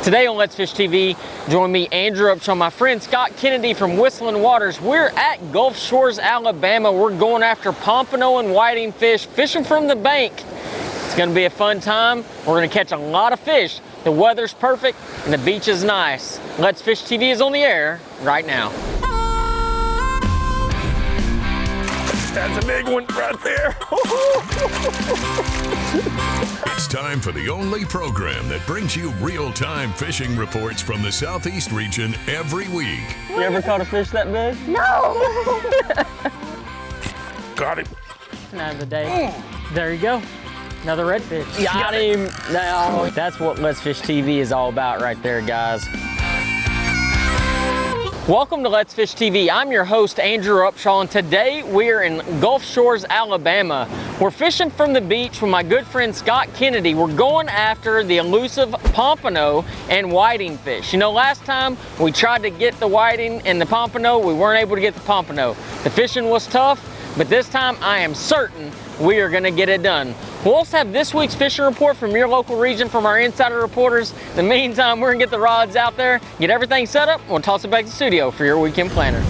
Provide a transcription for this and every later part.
Today on Let's Fish TV, join me, Andrew Upshaw, my friend Scott Kennedy from Whistling Waters. We're at Gulf Shores, Alabama. We're going after pompano and whiting fish, fishing from the bank. It's gonna be a fun time. We're gonna catch a lot of fish. The weather's perfect and the beach is nice. Let's Fish TV is on the air right now. That's a big one right there. It's time for the only program that brings you real-time fishing reports from the Southeast region every week. You ever caught a fish that big? No! Got him. Another day. There you go. Another redfish. Got him. Now, that's what Let's Fish TV is all about right there, guys. Welcome to Let's Fish TV. I'm your host, Andrew Upshaw, and today we're in Gulf Shores, Alabama. We're fishing from the beach with my good friend Scott Kennedy. We're going after the elusive pompano and whiting fish. You know, last time we tried to get the whiting and the pompano, we weren't able to get the pompano. The fishing was tough, but this time I am certain we are gonna get it done. We'll also have this week's fishing report from your local region from our insider reporters. In the meantime, we're gonna get the rods out there, get everything set up, and we'll toss it back to the studio for your weekend planner.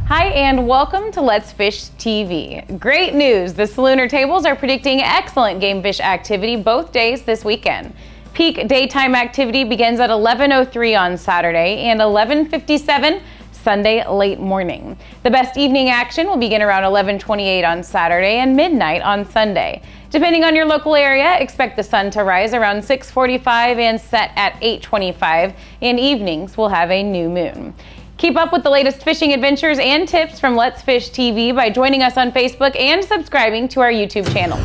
Hi and welcome to Let's Fish TV. Great news, the Salooner tables are predicting excellent game fish activity both days this weekend. Peak daytime activity begins at 11:03 on Saturday and 11:57 Sunday late morning. The best evening action will begin around 11:28 on Saturday and midnight on Sunday. Depending on your local area, expect the sun to rise around 6:45 and set at 8:25, and evenings will have a new moon. Keep up with the latest fishing adventures and tips from Let's Fish TV by joining us on Facebook and subscribing to our YouTube channel.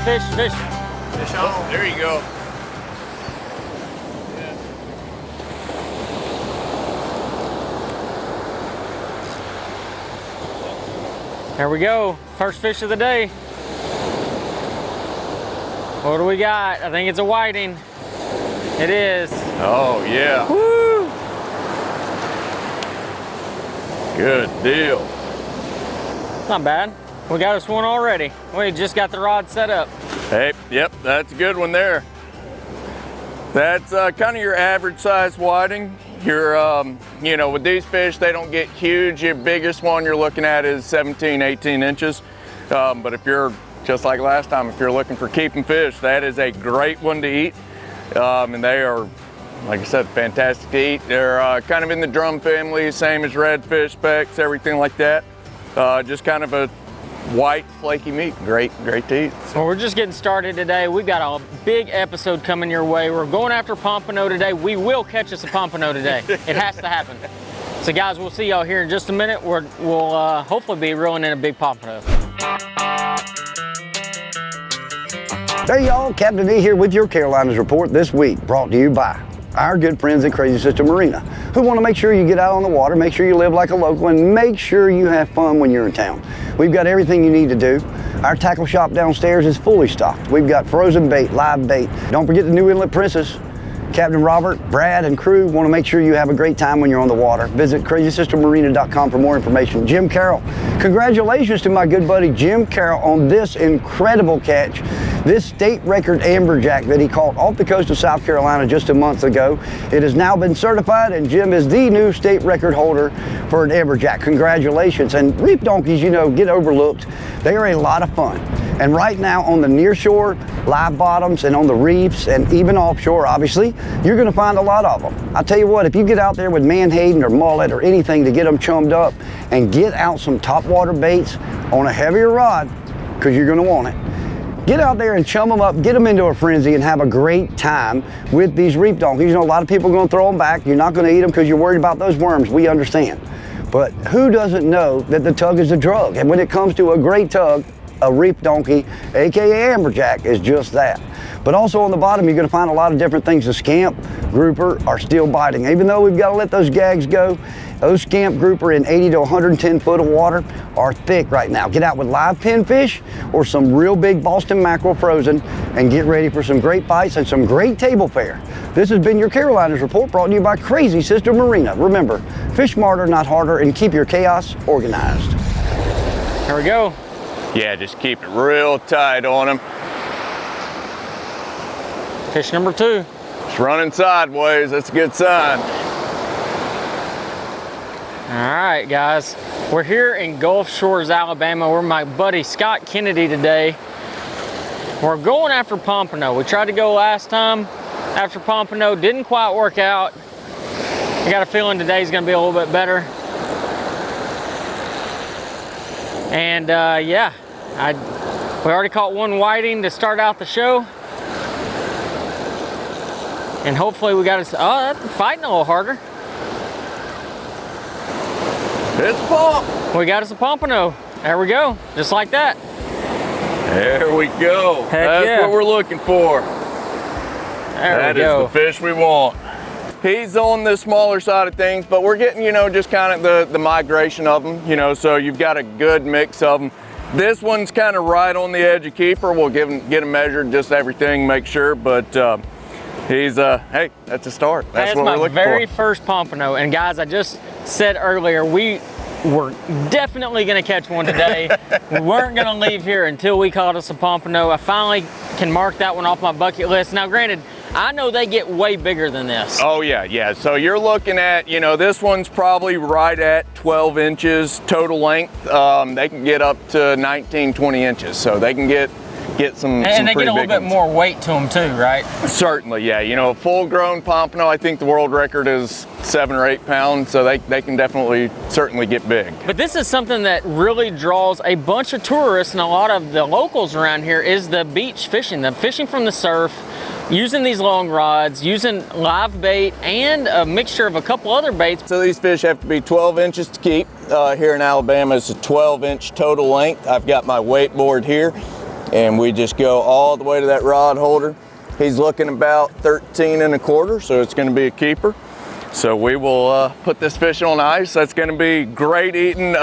Fish, fish. Fish on. There you go. There we go. First fish of the day. What do we got? I think it's a whiting. It is. Oh, yeah. Woo! Good deal. Not bad. We got us one already. We just got the rod set up. Hey, yep, that's a good one there. That's kind of your average size whiting. You know, with these fish, they don't get huge. Your biggest one you're looking at is 17, 18 inches. But if you're, just like last time, if you're looking for keeping fish, that is a great one to eat. And they are, like I said, fantastic to eat. They're kind of in the drum family, same as redfish, specks, everything like that. Just kind of a white, flaky meat. Great to eat. Well, we're just getting started today. We've got a big episode coming your way. We're going after pompano today. We will catch us a pompano today. It has to happen. So guys, we'll see y'all here in just a minute. We'll hopefully be reeling in a big pompano. Hey y'all, Captain V here with your Carolinas report this week, brought to you by our good friends at Crazy Sister Marina, who want to make sure you get out on the water, make sure you live like a local, and make sure you have fun when you're in town. We've got everything you need to do. Our tackle shop downstairs is fully stocked. We've got frozen bait, live bait. Don't forget the new Inlet Princess. Captain Robert, Brad, and crew want to make sure you have a great time when you're on the water. Visit crazysistermarina.com for more information. Jim Carroll, congratulations to my good buddy Jim Carroll on this incredible catch. This state record amberjack that he caught off the coast of South Carolina just a month ago. It has now been certified, and Jim is the new state record holder for an amberjack. Congratulations. And reef donkeys, you know, get overlooked. They are a lot of fun. And right now on the near shore, live bottoms, and on the reefs, and even offshore, obviously, you're gonna find a lot of them. I'll tell you what, if you get out there with menhaden or mullet or anything to get them chummed up and get out some topwater baits on a heavier rod, because you're gonna want it, get out there and chum them up, get them into a frenzy, and have a great time with these reef donkeys. You know, a lot of people are gonna throw them back. You're not gonna eat them because you're worried about those worms. We understand. But who doesn't know that the tug is a drug? And when it comes to a great tug, a reef donkey, aka amberjack, is just that. But also on the bottom, you're gonna find a lot of different things. The scamp, grouper are still biting. Even though we've gotta let those gags go, those scamp grouper in 80 to 110 foot of water are thick right now. Get out with live pinfish or some real big Boston mackerel frozen and get ready for some great bites and some great table fare. This has been your Carolinas Report, brought to you by Crazy Sister Marina. Remember, fish smarter, not harder, and keep your chaos organized. Here we go. Yeah, just keep it real tight on them. Fish number 2. It's running sideways, that's a good sign. All right, guys. We're here in Gulf Shores, Alabama. We're with my buddy Scott Kennedy today. We're going after pompano. We tried to go last time after pompano, didn't quite work out. I got a feeling today's gonna be a little bit better. And yeah, we already caught one whiting to start out the show. And hopefully we got us, oh, that's fighting a little harder. It's a pump. We got us a pompano. There we go, just like that. There we go. Heck That's yeah. what we're looking for. There we go. That is the fish we want. He's on the smaller side of things, but we're getting, you know, just kind of the migration of them, you know, so you've got a good mix of them. This one's kind of right on the edge of keeper. We'll get him measured, just everything, make sure, but he's, hey, that's a start. That's what we're looking for. That's my very first pompano, and guys, I just said earlier, we were definitely gonna catch one today. We weren't gonna leave here until we caught us a pompano. I finally can mark that one off my bucket list. Now, granted, I know they get way bigger than this. Oh yeah, yeah. So you're looking at, you know, this one's probably right at 12 inches total length. They can get up to 19, 20 inches. So they can get some and they pretty get a little big bit ones. more weight to them too, right? Certainly, yeah. You know, a full-grown pompano, I think the world record is 7 or 8 pounds. So they can certainly get big. But this is something that really draws a bunch of tourists and a lot of the locals around here is the beach fishing, the fishing from the surf, using these long rods, using live bait and a mixture of a couple other baits. So these fish have to be 12 inches to keep. Here in Alabama, it's a 12-inch total length. I've got my weight board here, and we just go all the way to that rod holder. He's looking about 13 1/4, so it's gonna be a keeper. So we will put this fish on ice. That's gonna be great eating.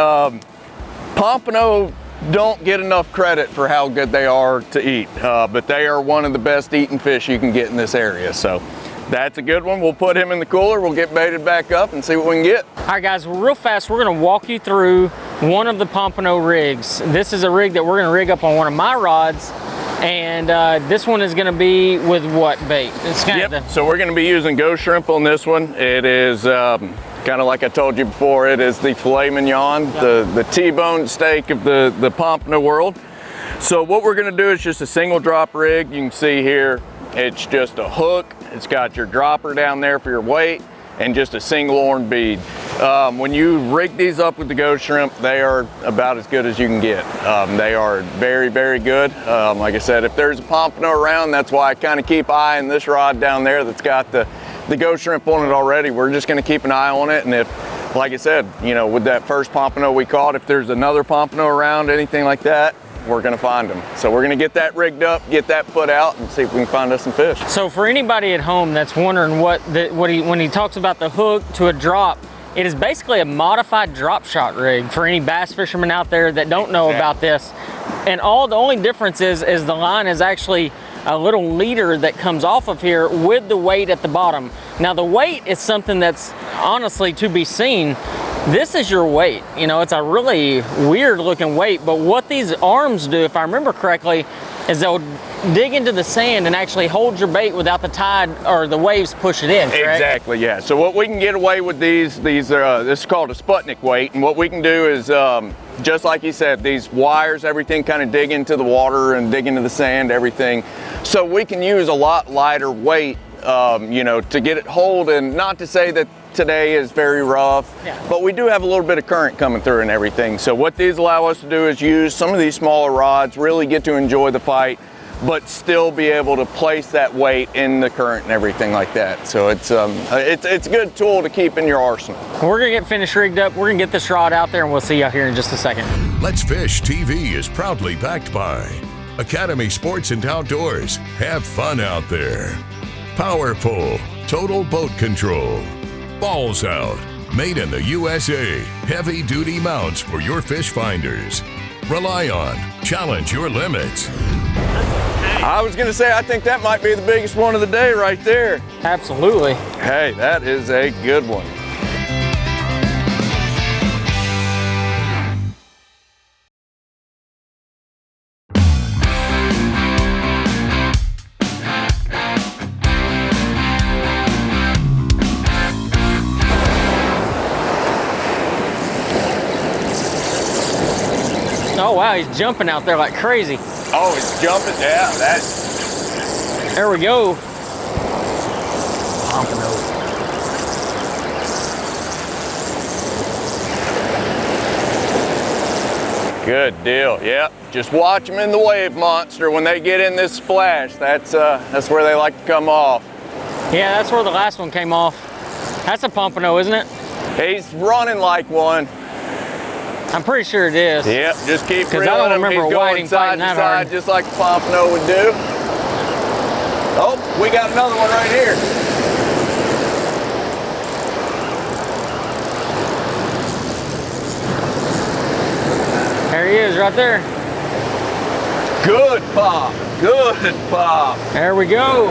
Pompano don't get enough credit for how good they are to eat, but they are one of the best eating fish you can get in this area. So that's a good one. We'll put him in the cooler. We'll get baited back up and see what we can get. All right, guys, real fast, we're gonna walk you through one of the pompano rigs. This is a rig that we're gonna rig up on one of my rods, and this one is gonna be with what bait? It's kind of So we're gonna be using ghost shrimp on this one. It is kind of like I told you before, it is the filet mignon, the T-bone steak of the pompano world. So what we're gonna do is just a single drop rig. You can see here, it's just a hook. It's got your dropper down there for your weight and just a single horn bead. When you rig these up with the ghost shrimp, they are about as good as you can get. They are very, very good. Like I said, if there's a pompano around, that's why I kind of keep eyeing this rod down there that's got the ghost shrimp on it already. We're just gonna keep an eye on it, and if, like I said, you know, with that first pompano we caught, if there's another pompano around, anything like that, we're gonna find them. So we're gonna get that rigged up, get that put out, and see if we can find us some fish. So for anybody at home that's wondering when he talks about the hook to a drop, it is basically a modified drop shot rig for any bass fishermen out there that don't know about this. And the only difference is the line is actually a little leader that comes off of here with the weight at the bottom. Now the weight is something that's honestly to be seen. This is your weight. You know, it's a really weird looking weight, but what these arms do, if I remember correctly, is they'll dig into the sand and actually hold your bait without the tide or the waves push it in, correct? Exactly, yeah. So what we can get away with these this is called a Sputnik weight, and what we can do is, just like you said, these wires, everything kind of dig into the water and dig into the sand, everything. So we can use a lot lighter weight, you know, to get it hold, and not to say that today is very rough, but we do have a little bit of current coming through and everything. So what these allow us to do is use some of these smaller rods, really get to enjoy the fight. but still be able to place that weight in the current and everything like that. So it's a good tool to keep in your arsenal. We're gonna get finished rigged up. We're gonna get this rod out there and we'll see you here in just a second. Let's Fish TV is proudly backed by Academy Sports and Outdoors. Have fun out there. Power Pull, Total Boat Control. Balls Out, made in the USA. Heavy duty mounts for your fish finders. Rely on, challenge your limits. I was gonna say, I think that might be the biggest one of the day right there. Absolutely. Hey, that is a good one. Oh wow, he's jumping out there like crazy. Oh, it's jumping, yeah, There we go. good deal, yep. Just watch them in the wave monster. When they get in this splash, that's where they like to come off. Yeah, that's where the last one came off. That's a pompano, isn't it? He's running like one. I'm pretty sure it is. Yep, just keep reeling I don't him. remember He's a going whiting side fighting to that side hard. just like a pompano would do. Oh, we got another one right here. There he is, right there. Good pop, good pop. There we go.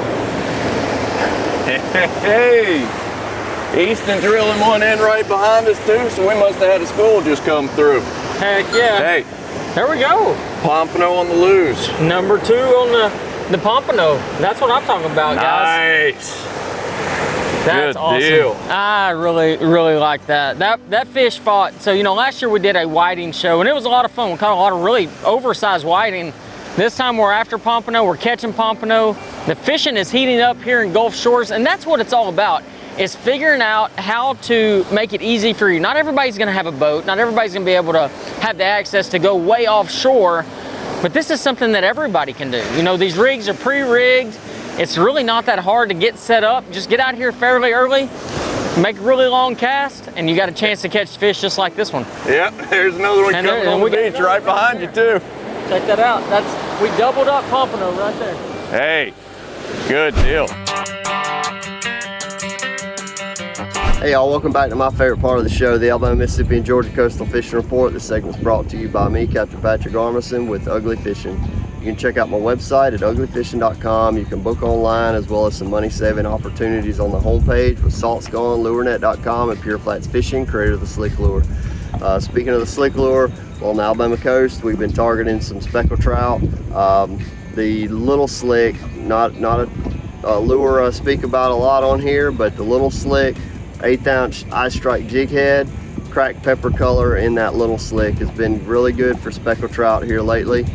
Hey, Easton's reeling one in right behind us too, so we must have had a school just come through. Heck yeah. Hey, There we go. pompano on the loose. Number 2 on the pompano. That's what I'm talking about, guys. Nice. That's Good awesome. deal. I really like that. That fish fought. So, you know, last year we did a whiting show and it was a lot of fun. We caught a lot of really oversized whiting. This time we're after pompano, we're catching pompano. The fishing is heating up here in Gulf Shores, and that's what it's all about, is figuring out how to make it easy for you. Not everybody's gonna have a boat, not everybody's gonna be able to have the access to go way offshore, but this is something that everybody can do. You know, these rigs are pre-rigged. It's really not that hard to get set up. Just get out here fairly early, make a really long cast, and you got a chance to catch fish just like this one. Yep, there's another one And coming there- on and the we got beach another right one behind you too. Check that out. We doubled up pompano right there. Hey, good deal. Hey y'all, welcome back to my favorite part of the show, the Alabama, Mississippi, and Georgia Coastal Fishing Report. This segment's brought to you by me, Captain Patrick Armisen with Ugly Fishing. You can check out my website at uglyfishing.com. You can book online as well as some money-saving opportunities on the homepage with salts gone, lurenet.com, and Pure Flats Fishing, creator of the Slick Lure. Speaking of the Slick Lure, on the Alabama coast, we've been targeting some speckled trout. The little slick, not a lure I speak about a lot on here, but the little slick 1/8 ounce ice strike jig head, cracked pepper color in that little slick has been really good for speckled trout here lately.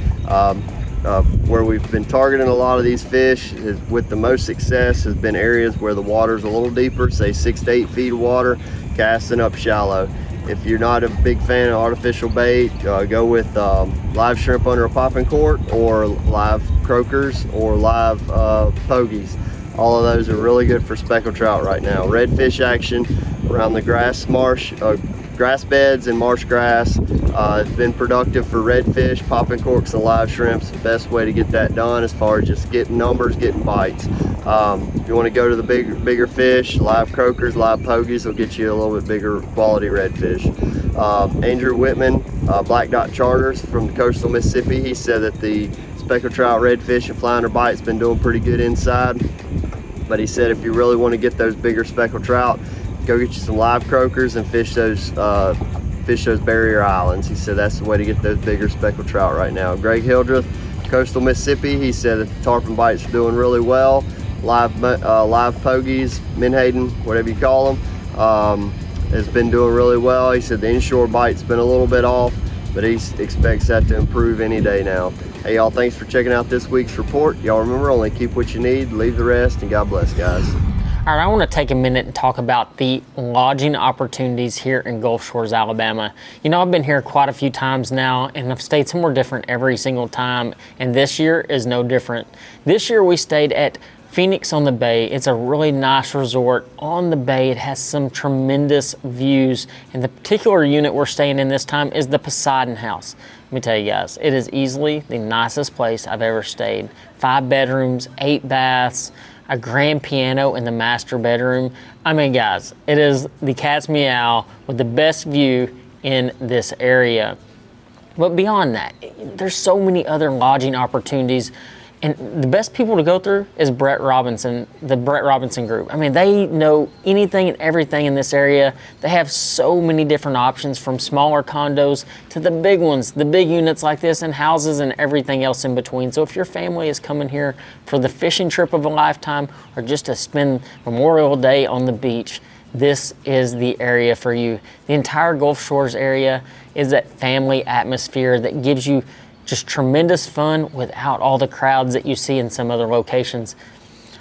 Where we've been targeting a lot of these fish with the most success has been areas where the water's a little deeper, say 6 to 8 feet of water, casting up shallow. If you're not a big fan of artificial bait, go with live shrimp under a popping cork, or live croakers, or live pogies. All of those are really good for speckled trout right now. Redfish action around the grass beds and marsh grass. It's been productive for redfish, popping corks, and live shrimps. The best way to get that done as far as just getting numbers, getting bites. If you want to go to the bigger fish, live croakers, live pogies will get you a little bit bigger quality redfish. Andrew Whitman, Black Dot Charters from the coastal Mississippi, he said that the speckled trout, redfish, and flounder bite's been doing pretty good inside. But he said if you really want to get those bigger speckled trout, go get you some live croakers and fish those barrier islands. He said that's the way to get those bigger speckled trout right now. Greg Hildreth, coastal Mississippi, he said that the tarpon bites are doing really well. Live pogies, menhaden, whatever you call them, has been doing really well. He said the inshore bite's been a little bit off, but he expects that to improve any day now. Hey y'all, thanks for checking out this week's report. Y'all remember, only keep what you need, leave the rest, and God bless, guys. All right, I want to take a minute and talk about the lodging opportunities here in Gulf Shores, Alabama. You know, I've been here quite a few times now, and I've stayed somewhere different every single time, and this year is no different. This year we stayed at Phoenix on the Bay. It's a really nice resort on the bay. It has some tremendous views, and the particular unit we're staying in this time is the Poseidon House. Let me tell you guys, it is easily the nicest place I've ever stayed. 5 bedrooms, 8 baths, a grand piano in the master bedroom. I mean, guys, it is the cat's meow with the best view in this area. But beyond that, there's so many other lodging opportunities, and the best people to go through is Brett Robinson, the Brett Robinson Group. I mean, they know anything and everything in this area. They have so many different options, from smaller condos to the big ones, the big units like this, and houses and everything else in between. So if your family is coming here for the fishing trip of a lifetime or just to spend Memorial Day on the beach, this is the area for you. The entire Gulf Shores area is that family atmosphere that gives you just tremendous fun without all the crowds that you see in some other locations.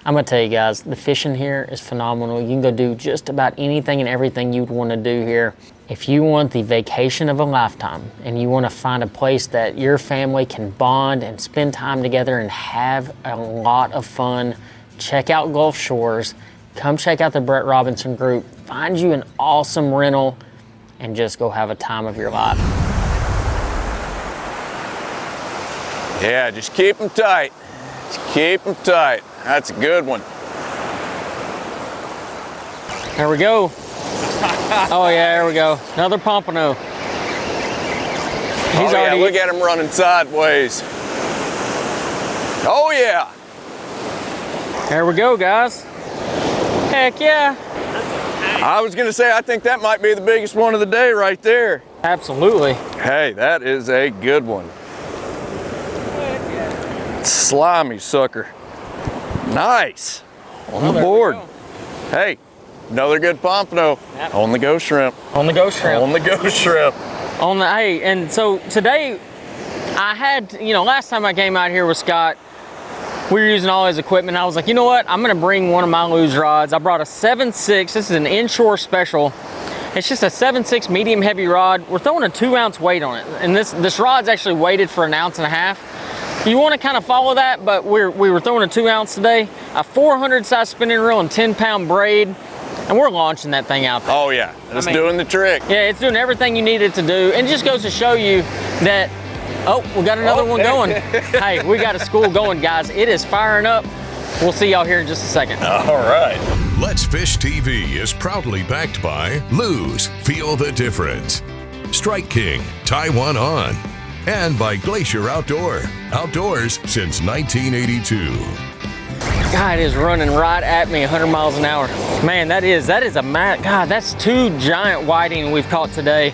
I'm gonna tell you guys, the fishing here is phenomenal. You can go do just about anything and everything you'd wanna do here. If you want the vacation of a lifetime and you wanna find a place that your family can bond and spend time together and have a lot of fun, check out Gulf Shores. Come check out the Brett Robinson Group. Find you an awesome rental and just go have a time of your life. Yeah, just keep them tight. Just keep them tight. That's a good one. There we go. Oh yeah, there we go. Another pompano. He's already. Look at him running sideways. Oh yeah. There we go, guys. Heck yeah. I was gonna say, I think that might be the biggest one of the day right there. Absolutely. Hey, that is a good one. Slimy sucker. Nice. On the board. Hey, another good pompano. Yep. On the go shrimp. On the go shrimp. On the go shrimp. On the, hey, and so today I had, you know, last time I came out here with Scott, we were using all his equipment. I was like, you know what? I'm gonna bring one of my luge rods. I brought a 7.6. This is an inshore special. It's just a 7.6 medium heavy rod. We're throwing a 2-ounce weight on it. And this rod's actually weighted for 1.5 ounces. You want to kind of follow that, but we were throwing a 2-ounce today, a 400 size spinning reel and 10-pound braid, and we're launching that thing out there. Oh yeah, it's doing the trick. Yeah, it's doing everything you need it to do, and it just goes to show you that, oh, we got another one going. Hey, we got a school going, guys. It is firing up. We'll see y'all here in just a second. All right. Let's Fish TV is proudly backed by Lose, Feel the Difference, Strike King, Taiwan On, and by Glacier Outdoors since 1982. God, it is running right at me 100 miles an hour. Man, that is a God, that's 2 giant whiting we've caught today.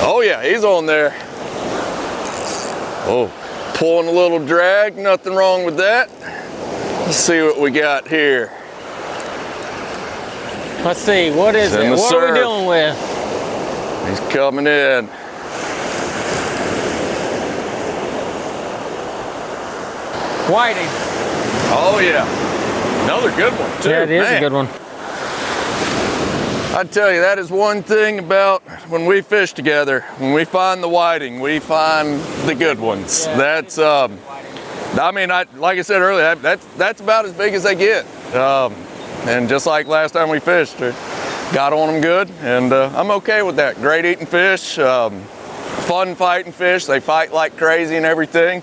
Oh yeah, he's on there. Oh, pulling a little drag, nothing wrong with that. Let's see what we got here. Let's see, what is it? What are we dealing with? He's coming in. Whiting. Oh yeah, another good one too. Yeah, it is a good one. I tell you, that is one thing about when we fish together. When we find the whiting, we find the good ones. Yeah, that's, I mean, like I said earlier, that's about as big as they get. And just like last time we fished, got on them good, and I'm okay with that. Great eating fish, fun fighting fish. They fight like crazy and everything,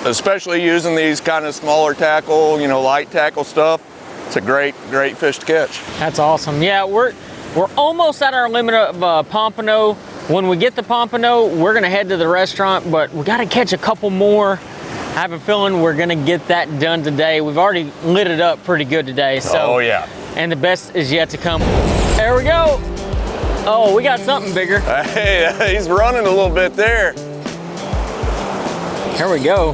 especially using these kind of smaller tackle, you know, light tackle stuff. It's a great fish to catch. That's awesome. Yeah, we're almost at our limit of pompano. When we get the pompano, we're gonna head to the restaurant, but we gotta catch a couple more. I have a feeling we're gonna get that done today. We've already lit it up pretty good today. So, oh yeah. And the best is yet to come. There we go. Oh, we got something bigger. Hey, he's running a little bit there. Here we go.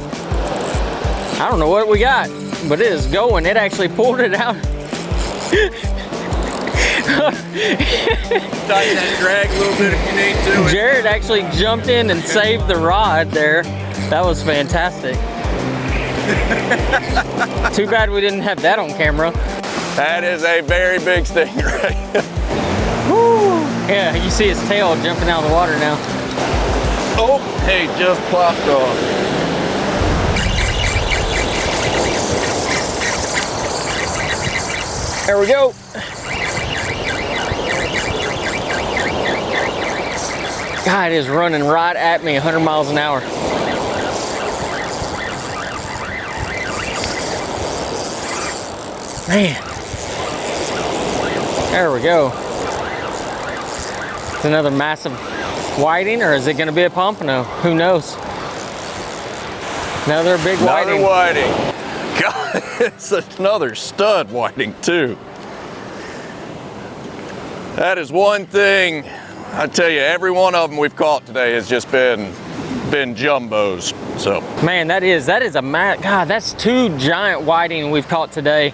I don't know what we got, but it is going. It actually pulled it out. Tighten that drag a little bit if you need to. Jared actually jumped in and saved the rod there. That was fantastic. Too bad we didn't have that on camera. That is a very big stingray. Woo. Yeah, you see his tail jumping out of the water now. Oh, hey, just plopped off. There we go. God, it is running right at me 100 miles an hour. Man. There we go. It's another massive whiting, or is it going to be a pompano? Who knows? Another big whiting. Another whiting. God, it's another stud whiting too. That is one thing, I tell you, every one of them we've caught today has just been jumbos. So man, that is a God, that's 2 giant whiting we've caught today.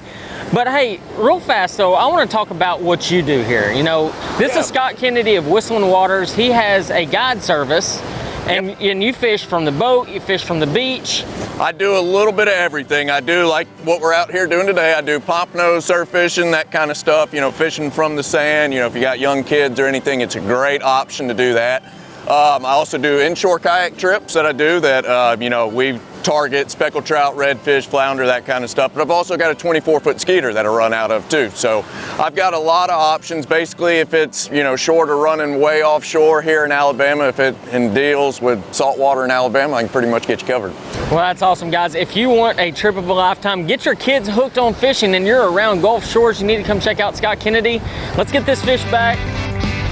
But hey, real fast though, I want to talk about what you do here. You know, this is Scott Kennedy of Whistling Waters. He has a guide service, and you fish from the boat, you fish from the beach. I do a little bit of everything. I do like what we're out here doing today. I do pompano, surf fishing, that kind of stuff, you know, fishing from the sand. You know, if you got young kids or anything, it's a great option to do that. I also do inshore kayak trips that I do that, you know, we target speckled trout, redfish, flounder, that kind of stuff. But I've also got a 24-foot skeeter that I run out of too. So I've got a lot of options. Basically, if it's, you know, shorter running way offshore here in Alabama, if it in deals with saltwater in Alabama, I can pretty much get you covered. Well, that's awesome, guys. If you want a trip of a lifetime, get your kids hooked on fishing and you're around Gulf Shores, you need to come check out Scott Kennedy. Let's get this fish back.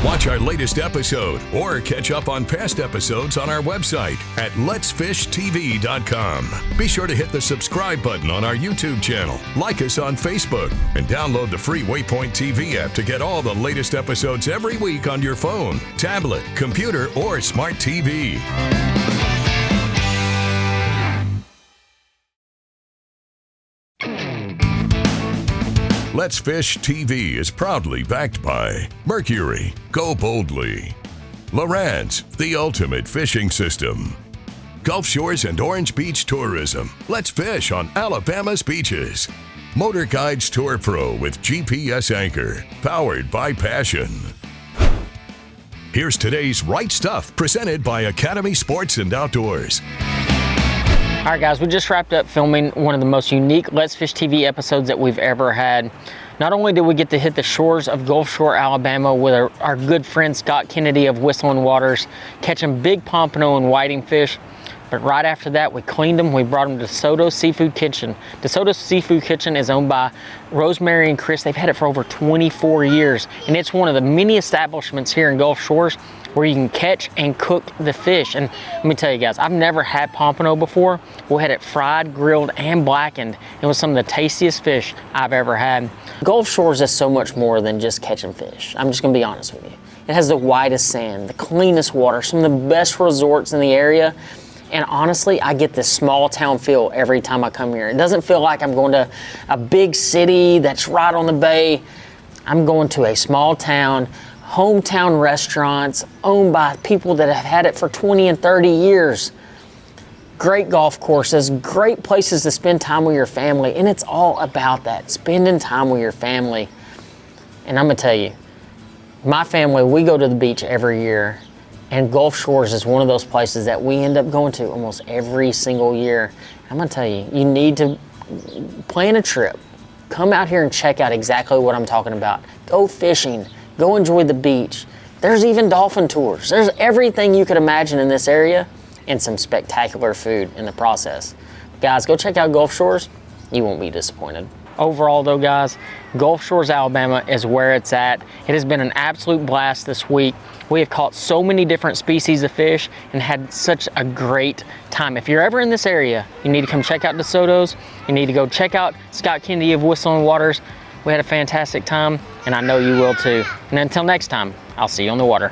Watch our latest episode or catch up on past episodes on our website at letsfishtv.com. Be sure to hit the subscribe button on our YouTube channel, like us on Facebook, and download the free Waypoint TV app to get all the latest episodes every week on your phone, tablet, computer, or smart TV. Let's Fish TV is proudly backed by Mercury, Go Boldly, Lowrance, the ultimate fishing system, Gulf Shores and Orange Beach Tourism. Let's fish on Alabama's beaches. Motor Guides Tour Pro with GPS anchor, powered by Passion. Here's today's Right Stuff, presented by Academy Sports and Outdoors. All right, guys, we just wrapped up filming one of the most unique Let's Fish TV episodes that we've ever had. Not only did we get to hit the shores of Gulf Shore, Alabama with our good friend Scott Kennedy of Whistling Waters, catching big pompano and whiting fish, but right after that, we cleaned them. We brought them to DeSoto's Seafood Kitchen. DeSoto's Seafood Kitchen is owned by Rosemary and Chris. They've had it for over 24 years, and it's one of the many establishments here in Gulf Shores where you can catch and cook the fish. And let me tell you guys, I've never had pompano before. We had it fried, grilled, and blackened. It was some of the tastiest fish I've ever had. Gulf Shores is so much more than just catching fish. I'm just gonna be honest with you. It has the whitest sand, the cleanest water, some of the best resorts in the area. And honestly, I get this small town feel every time I come here. It doesn't feel like I'm going to a big city that's right on the bay. I'm going to a small town, hometown restaurants owned by people that have had it for 20 and 30 years. Great golf courses, great places to spend time with your family, and it's all about that, spending time with your family. And I'm gonna tell you, my family, we go to the beach every year, and Gulf Shores is one of those places that we end up going to almost every single year. I'm gonna tell you, you need to plan a trip. Come out here and check out exactly what I'm talking about. Go fishing. Go enjoy the beach. There's even dolphin tours. There's everything you could imagine in this area and some spectacular food in the process. Guys, go check out Gulf Shores. You won't be disappointed. Overall though, guys, Gulf Shores, Alabama is where it's at. It has been an absolute blast this week. We have caught so many different species of fish and had such a great time. If you're ever in this area, you need to come check out DeSoto's. You need to go check out Scott Kennedy of Whistling Waters. We had a fantastic time, and I know you will too. And until next time, I'll see you on the water.